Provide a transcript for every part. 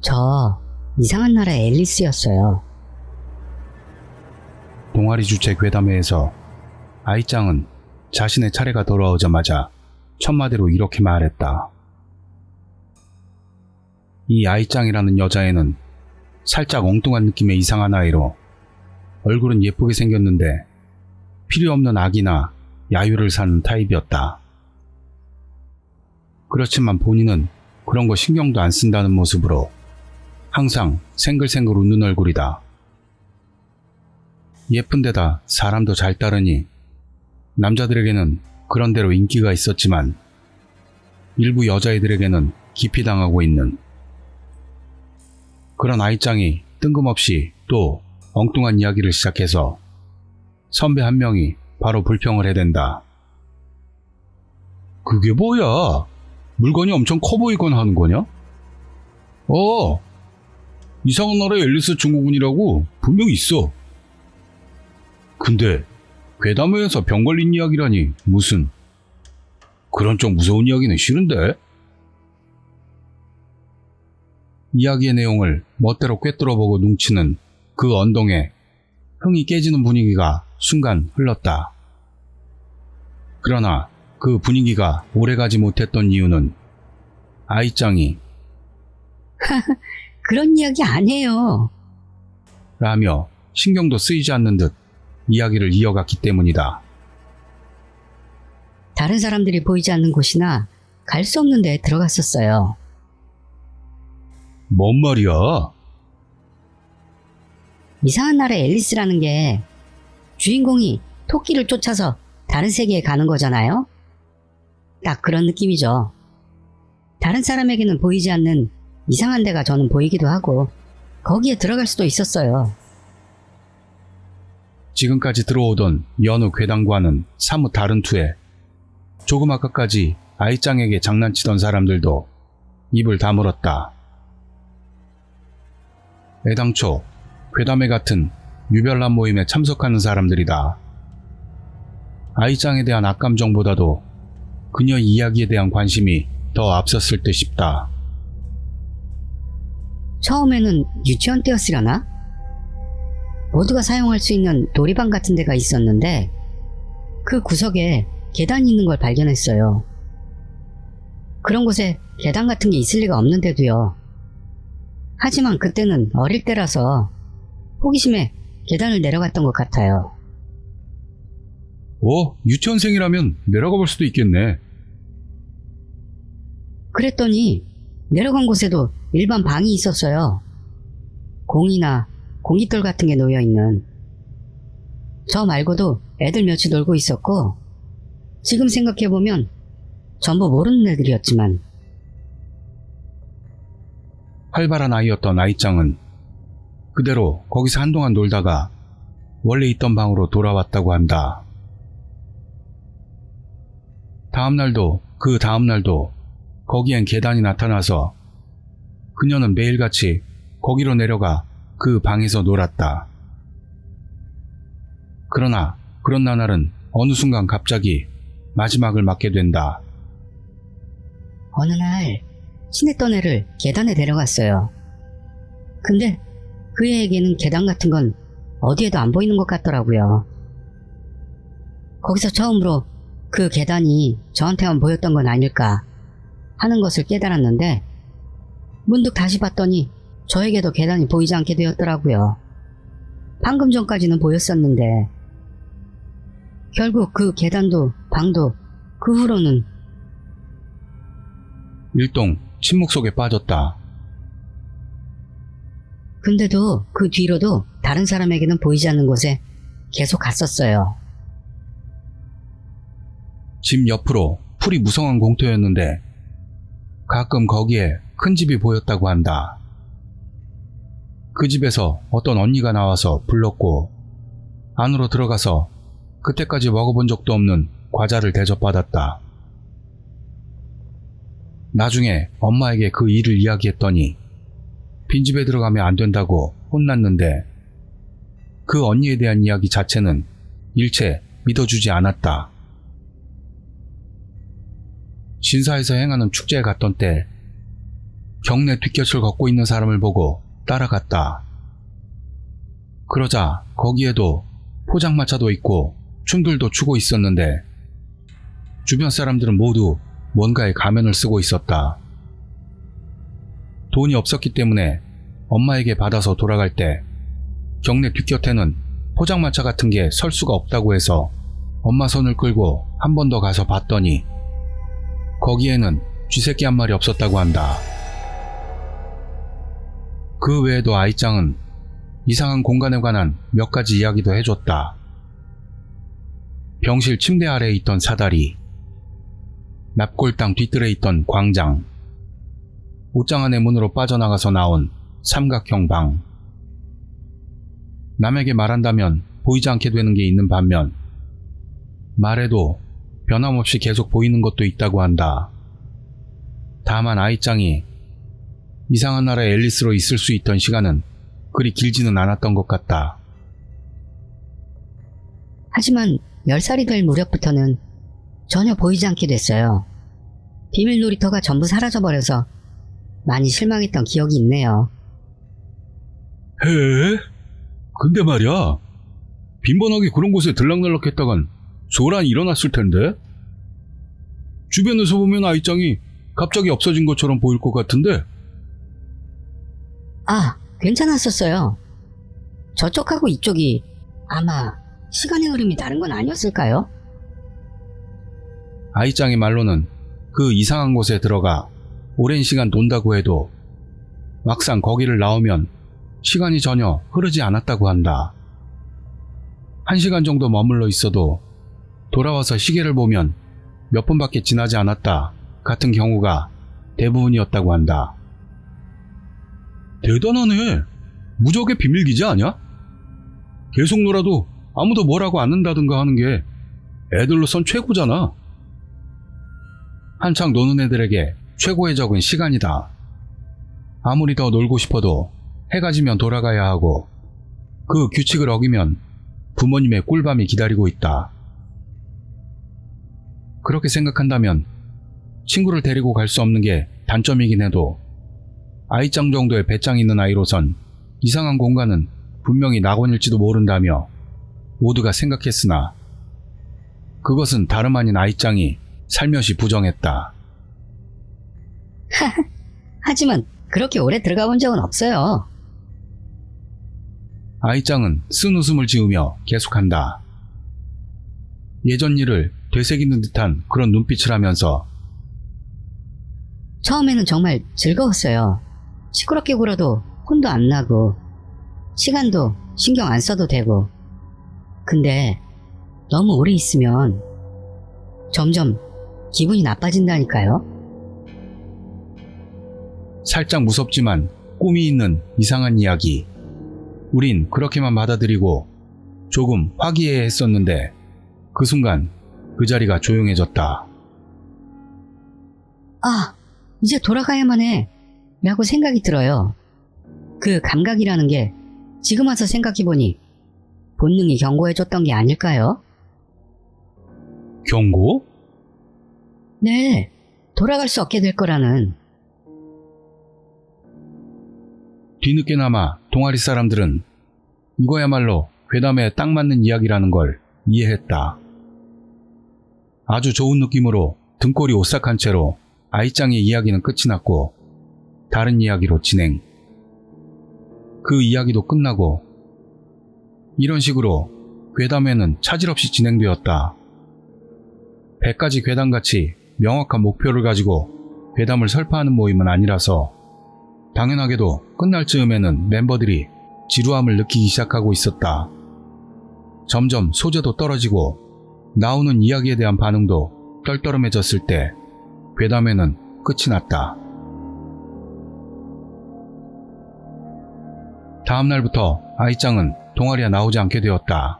저 이상한 나라의 앨리스였어요. 동아리 주최 괴담회에서 아이짱은 자신의 차례가 돌아오자마자 첫마디로 이렇게 말했다. 이 아이짱이라는 여자애는 살짝 엉뚱한 느낌의 이상한 아이로 얼굴은 예쁘게 생겼는데 필요 없는 악이나 야유를 사는 타입이었다. 그렇지만 본인은 그런 거 신경도 안 쓴다는 모습으로 항상 생글생글 웃는 얼굴이다. 예쁜데다 사람도 잘 따르니 남자들에게는 그런대로 인기가 있었지만 일부 여자애들에게는 기피당하고 있는 그런 아이짱이 뜬금없이 또 엉뚱한 이야기를 시작해서 선배 한 명이 바로 불평을 해댄다. 그게 뭐야? 물건이 엄청 커 보이거나 하는 거냐? 이상한 나라의 앨리스 증후군이라고 분명히 있어. 근데 괴담회에서 병 걸린 이야기라니 무슨. 그런 쪽 무서운 이야기는 싫은데? 이야기의 내용을 멋대로 꿰뚫어보고 눈치는 그 언동에 흥이 깨지는 분위기가 순간 흘렀다. 그러나 그 분위기가 오래가지 못했던 이유는 아이짱이 그런 이야기 아니에요. 라며 신경도 쓰이지 않는 듯 이야기를 이어갔기 때문이다. 다른 사람들이 보이지 않는 곳이나 갈 수 없는 데에 들어갔었어요. 뭔 말이야? 이상한 나라의 앨리스라는 게 주인공이 토끼를 쫓아서 다른 세계에 가는 거잖아요? 딱 그런 느낌이죠. 다른 사람에게는 보이지 않는 이상한 데가 저는 보이기도 하고 거기에 들어갈 수도 있었어요. 지금까지 들어오던 여느 괴담과는 사뭇 다른 투에 조금 아까까지 아이짱에게 장난치던 사람들도 입을 다물었다. 애당초 괴담회 같은 유별난 모임에 참석하는 사람들이다. 아이짱에 대한 악감정보다도 그녀 이야기에 대한 관심이 더 앞섰을 듯 싶다. 처음에는 유치원 때였으려나? 모두가 사용할 수 있는 놀이방 같은 데가 있었는데 그 구석에 계단이 있는 걸 발견했어요. 그런 곳에 계단 같은 게 있을 리가 없는데도요. 하지만 그때는 어릴 때라서 호기심에 계단을 내려갔던 것 같아요. 유치원생이라면 내려가 볼 수도 있겠네. 그랬더니 내려간 곳에도 일반 방이 있었어요. 공이나 공깃돌 같은 게 놓여있는. 저 말고도 애들 몇이 놀고 있었고 지금 생각해보면 전부 모르는 애들이었지만. 활발한 아이였던 아이짱은 그대로 거기서 한동안 놀다가 원래 있던 방으로 돌아왔다고 한다. 다음날도 그 다음날도 거기엔 계단이 나타나서 그녀는 매일같이 거기로 내려가 그 방에서 놀았다. 그러나 그런 나날은 어느 순간 갑자기 마지막을 맞게 된다. 어느 날 친했던 애를 계단에 데려갔어요. 근데 그 애에게는 계단 같은 건 어디에도 안 보이는 것 같더라고요. 거기서 처음으로 그 계단이 저한테만 보였던 건 아닐까 하는 것을 깨달았는데 문득 다시 봤더니 저에게도 계단이 보이지 않게 되었더라고요. 방금 전까지는 보였었는데 결국 그 계단도 방도 그 후로는. 일동 침묵 속에 빠졌다. 근데도 그 뒤로도 다른 사람에게는 보이지 않는 곳에 계속 갔었어요. 집 옆으로 풀이 무성한 공터였는데 가끔 거기에 큰 집이 보였다고 한다. 그 집에서 어떤 언니가 나와서 불렀고 안으로 들어가서 그때까지 먹어본 적도 없는 과자를 대접받았다. 나중에 엄마에게 그 일을 이야기했더니 빈집에 들어가면 안 된다고 혼났는데 그 언니에 대한 이야기 자체는 일체 믿어주지 않았다. 신사에서 행하는 축제에 갔던 때 경내 뒷곁을 걷고 있는 사람을 보고 따라갔다. 그러자 거기에도 포장마차도 있고 춤들도 추고 있었는데 주변 사람들은 모두 뭔가에 가면을 쓰고 있었다. 돈이 없었기 때문에 엄마에게 받아서 돌아갈 때 경내 뒷곁에는 포장마차 같은 게 설 수가 없다고 해서 엄마 손을 끌고 한 번 더 가서 봤더니 거기에는 쥐새끼 한 마리 없었다고 한다. 그 외에도 아이짱은 이상한 공간에 관한 몇 가지 이야기도 해줬다. 병실 침대 아래에 있던 사다리, 납골당 뒤뜰에 있던 광장, 옷장 안의 문으로 빠져나가서 나온 삼각형 방. 남에게 말한다면 보이지 않게 되는 게 있는 반면 말해도 변함없이 계속 보이는 것도 있다고 한다. 다만 아이짱이 이상한 나라의 앨리스로 있을 수 있던 시간은 그리 길지는 않았던 것 같다. 하지만 10살이 될 무렵부터는 전혀 보이지 않게 됐어요. 비밀 놀이터가 전부 사라져버려서 많이 실망했던 기억이 있네요. 해? 근데 말이야, 빈번하게 그런 곳에 들락날락했다간 소란이 일어났을 텐데? 주변에서 보면 아이짱이 갑자기 없어진 것처럼 보일 것 같은데? 아, 괜찮았었어요. 저쪽하고 이쪽이 아마 시간의 흐름이 다른 건 아니었을까요? 아이짱의 말로는 그 이상한 곳에 들어가 오랜 시간 논다고 해도 막상 거기를 나오면 시간이 전혀 흐르지 않았다고 한다. 1시간 정도 머물러 있어도 돌아와서 시계를 보면 몇 분밖에 지나지 않았다 같은 경우가 대부분이었다고 한다. 대단하네. 무적의 비밀 기지 아냐? 계속 놀아도 아무도 뭐라고 안 한다든가 하는 게 애들로선 최고잖아. 한창 노는 애들에게 최고의 적은 시간이다. 아무리 더 놀고 싶어도 해가 지면 돌아가야 하고 그 규칙을 어기면 부모님의 꿀밤이 기다리고 있다. 그렇게 생각한다면 친구를 데리고 갈 수 없는 게 단점이긴 해도 아이짱 정도의 배짱 있는 아이로선 이상한 공간은 분명히 낙원일지도 모른다며 모두가 생각했으나 그것은 다름 아닌 아이짱이 살며시 부정했다. 하지만 그렇게 오래 들어가 본 적은 없어요. 아이짱은 쓴 웃음을 지으며 계속한다. 예전 일을 되새기는 듯한 그런 눈빛을 하면서 처음에는 정말 즐거웠어요. 시끄럽게 굴어도 혼도 안 나고 시간도 신경 안 써도 되고. 근데 너무 오래 있으면 점점 기분이 나빠진다니까요. 살짝 무섭지만 꿈이 있는 이상한 이야기. 우린 그렇게만 받아들이고 조금 화기애애했었는데 그 순간 그 자리가 조용해졌다. 아, 이제 돌아가야만 해 라고 생각이 들어요. 그 감각이라는 게 지금 와서 생각해보니 본능이 경고해줬던 게 아닐까요? 경고? 네, 돌아갈 수 없게 될 거라는. 뒤늦게나마 동아리 사람들은 이거야말로 괴담에 딱 맞는 이야기라는 걸 이해했다. 아주 좋은 느낌으로 등골이 오싹한 채로 아이짱의 이야기는 끝이 났고 다른 이야기로 진행. 그 이야기도 끝나고 이런 식으로 괴담회는 차질 없이 진행되었다. 100가지 괴담같이 명확한 목표를 가지고 괴담을 설파하는 모임은 아니라서 당연하게도 끝날 즈음에는 멤버들이 지루함을 느끼기 시작하고 있었다. 점점 소재도 떨어지고 나오는 이야기에 대한 반응도 떨떠름해졌을 때 괴담회는 끝이 났다. 다음날부터 아이짱은 동아리에 나오지 않게 되었다.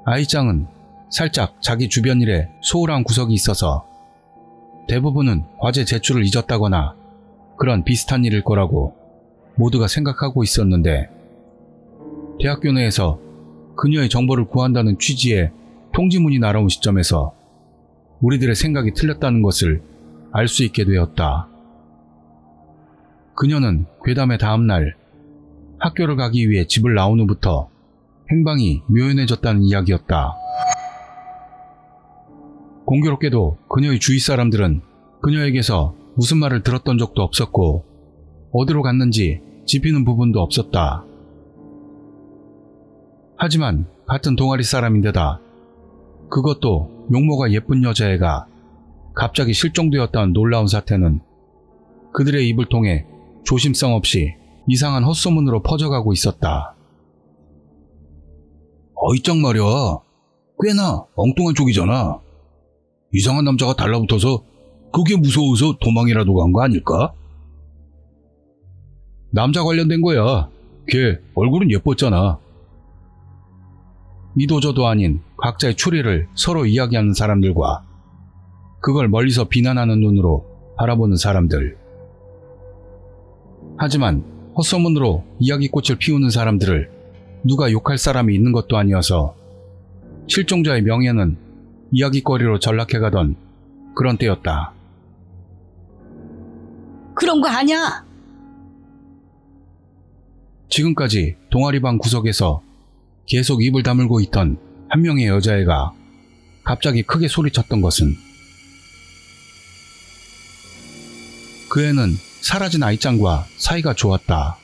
아이짱은 살짝 자기 주변 일에 소홀한 구석이 있어서 대부분은 과제 제출을 잊었다거나 그런 비슷한 일일 거라고 모두가 생각하고 있었는데 대학교 내에서 그녀의 정보를 구한다는 취지의 통지문이 날아온 시점에서 우리들의 생각이 틀렸다는 것을 알 수 있게 되었다. 그녀는 괴담의 다음날 학교를 가기 위해 집을 나온 후부터 행방이 묘연해졌다는 이야기였다. 공교롭게도 그녀의 주위 사람들은 그녀에게서 무슨 말을 들었던 적도 없었고 어디로 갔는지 짚이는 부분도 없었다. 하지만 같은 동아리 사람인데다 그것도 용모가 예쁜 여자애가 갑자기 실종되었다는 놀라운 사태는 그들의 입을 통해 조심성 없이 이상한 헛소문으로 퍼져가고 있었다. 어이짱 말이야. 꽤나 엉뚱한 쪽이잖아. 이상한 남자가 달라붙어서 그게 무서워서 도망이라도 간 거 아닐까? 남자 관련된 거야. 걔 얼굴은 예뻤잖아. 이도저도 아닌 각자의 추리를 서로 이야기하는 사람들과 그걸 멀리서 비난하는 눈으로 바라보는 사람들. 하지만 헛소문으로 이야기꽃을 피우는 사람들을 누가 욕할 사람이 있는 것도 아니어서 실종자의 명예는 이야기거리로 전락해가던 그런 때였다. 그런 거 아니야! 지금까지 동아리방 구석에서 계속 입을 다물고 있던 한 명의 여자애가 갑자기 크게 소리쳤던 것은 그 애는 사라진 아이짱과 사이가 좋았다.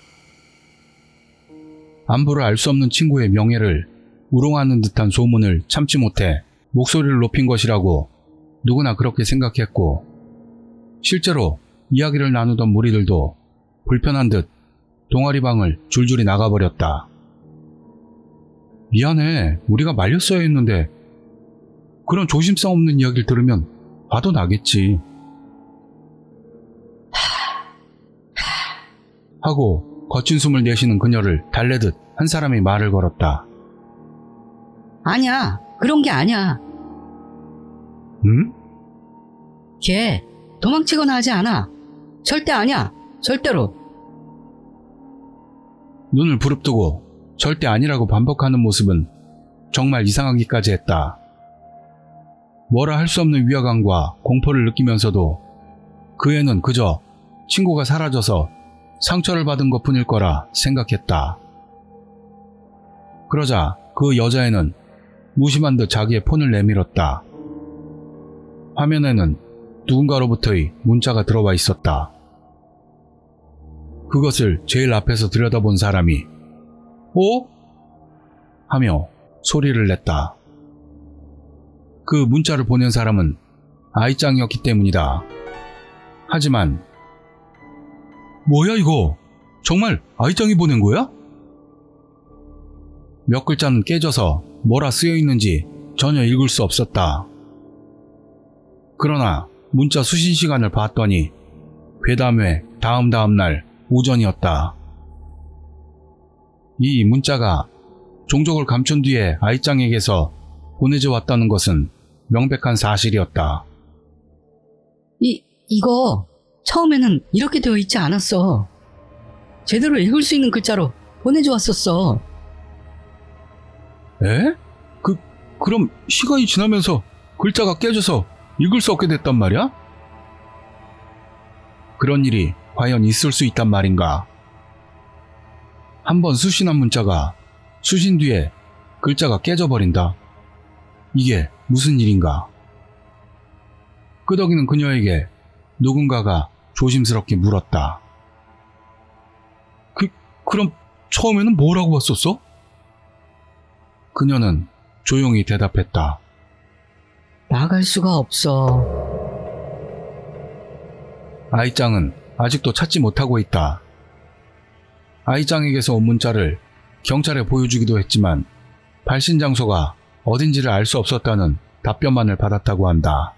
안부를 알 수 없는 친구의 명예를 우롱하는 듯한 소문을 참지 못해 목소리를 높인 것이라고 누구나 그렇게 생각했고 실제로 이야기를 나누던 무리들도 불편한 듯 동아리방을 줄줄이 나가버렸다. 미안해. 우리가 말렸어야 했는데 그런 조심성 없는 이야기를 들으면 화도 나겠지. 하고 거친 숨을 내쉬는 그녀를 달래듯 한 사람이 말을 걸었다. 아니야. 그런 게 아니야. 응? 걔 도망치거나 하지 않아. 절대 아니야. 절대로. 눈을 부릅뜨고 절대 아니라고 반복하는 모습은 정말 이상하기까지 했다. 뭐라 할 수 없는 위화감과 공포를 느끼면서도 그 애는 그저 친구가 사라져서 상처를 받은 것뿐일 거라 생각했다. 그러자 그 여자애는 무심한 듯 자기의 폰을 내밀었다. 화면에는 누군가로부터의 문자가 들어와 있었다. 그것을 제일 앞에서 들여다본 사람이 어? 하며 소리를 냈다. 그 문자를 보낸 사람은 아이짱이었기 때문이다. 하지만 뭐야 이거? 정말 아이짱이 보낸 거야? 몇 글자는 깨져서 뭐라 쓰여있는지 전혀 읽을 수 없었다. 그러나 문자 수신 시간을 봤더니 괴담회 다음 날 오전이었다. 이 문자가 종족을 감춘 뒤에 아이짱에게서 보내져 왔다는 것은 명백한 사실이었다. 이거 처음에는 이렇게 되어 있지 않았어. 제대로 읽을 수 있는 글자로 보내줘 왔었어. 에? 그럼 시간이 지나면서 글자가 깨져서 읽을 수 없게 됐단 말이야? 그런 일이 과연 있을 수 있단 말인가? 한번 수신한 문자가 수신 뒤에 글자가 깨져버린다. 이게 무슨 일인가? 끄덕이는 그녀에게 누군가가 조심스럽게 물었다. 그럼 처음에는 뭐라고 왔었어? 그녀는 조용히 대답했다. 나갈 수가 없어. 아이짱은 아직도 찾지 못하고 있다. 아이짱에게서 온 문자를 경찰에 보여주기도 했지만 발신 장소가 어딘지를 알 수 없었다는 답변만을 받았다고 한다.